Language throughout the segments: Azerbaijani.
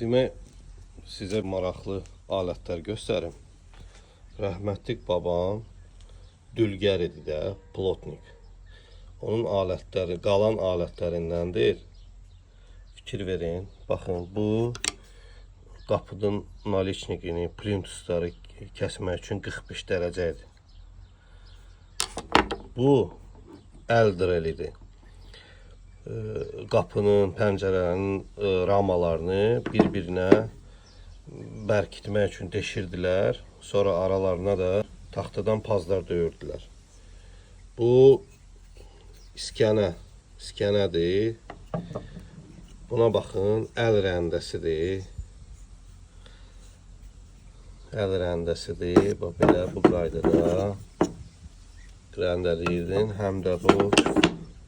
Demək, sizə maraqlı alətlər göstərim. Rəhmətlik babam dülgər idi də, plotnik. Onun alətləri, qalan alətlərindəndir. Fikir verin. Baxın, bu qapının naliçnikini, plintusları kəsmək üçün 45 dərəcə idi. Bu əl drelidir. Qapının, pəncərənin ramalarını bir-birinə bərkitmək üçün deşirdilər. Sonra aralarına da taxtadan pazlar döyürdülər. Bu iskənədir. Buna baxın, əl rəndəsidir. Əl rəndəsidir. Belə bu qaydada rəndələyirdin. Həm də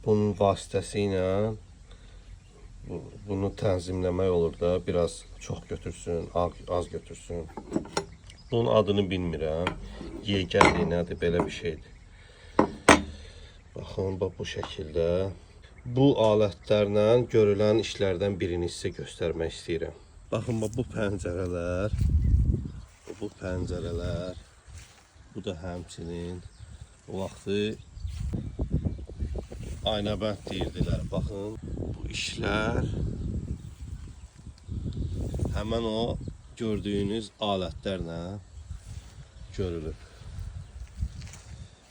bunun vasitəsilə bunu tənzimləmək olur da, biraz çox götürsün, az götürsün. Bunun adını bilmirəm. Yegərdir, nədir, belə bir şeydir. Baxın, bu şəkildə. Bu alətlərlə görülən işlərdən birini sizə göstərmək istəyirəm. Baxın, bu pəncərələr, bu pəncərələr, bu da həmçinin o vaxtı aynabənd deyirdilər. Baxın, bu işlər həmən o gördüyünüz alətlərlə görülür.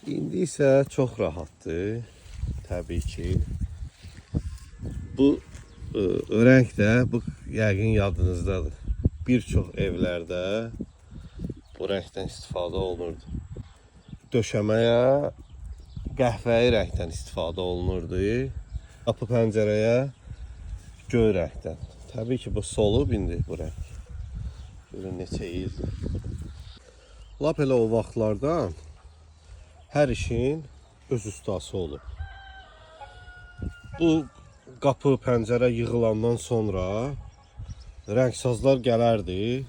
İndi isə çox rahatdır, təbii ki. Bu rəng də, bu yəqin yadınızdadır. Bir çox evlərdə bu rəngdən istifadə olunurdu. Döşəməyə qəhvəyi rəngdən istifadə olunurdu. Qapı pəncərəyə göy rəngdən. Təbii ki, bu solub indi bu rəng. Görün neçə ildir. Lap elə o vaxtlardan hər işin öz ustası olub. Bu qapı pəncərə yığılandan sonra rəngsazlar gələrdi.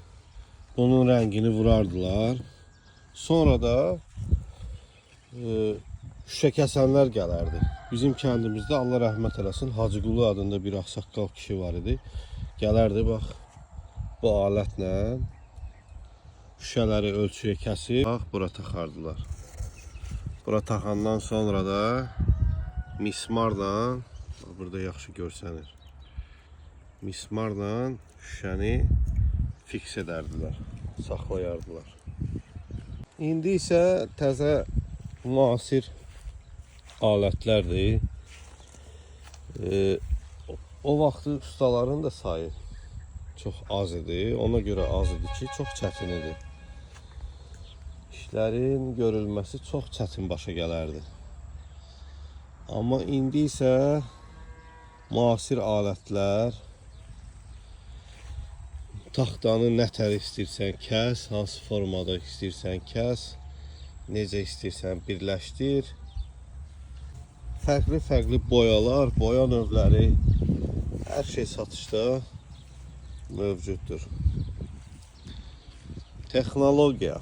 Bunun rəngini vurardılar. Sonra da şüşə kəsənlər gələrdi. Bizim kəndimizdə Allah rəhmət eləsin Hacıqulu adında bir ağsaqqal kişi var idi. Gələrdi, bax, bu alətlə şüşələri ölçüyə kəsib, bax, bura taxardılar. Bura taxandan sonra da mismarla, burada yaxşı görsənir, mismarla şüşəni fiks edərdilər, saxlayardılar. İndi isə təzə müasir alətlərdir. O vaxtı ustaların da sayı çox az idi. Ona görə az idi ki, çox çətin idi. İşlərin görülməsi çox çətin başa gələrdi. Amma indi isə müasir alətlər, taxtanı nətər istəyirsən kəs, hansı formada istəyirsən kəs, necə istəyirsən birləşdir. Fərqli boyalar, boya növləri, hər şey satışda mövcuddur. Texnologiya.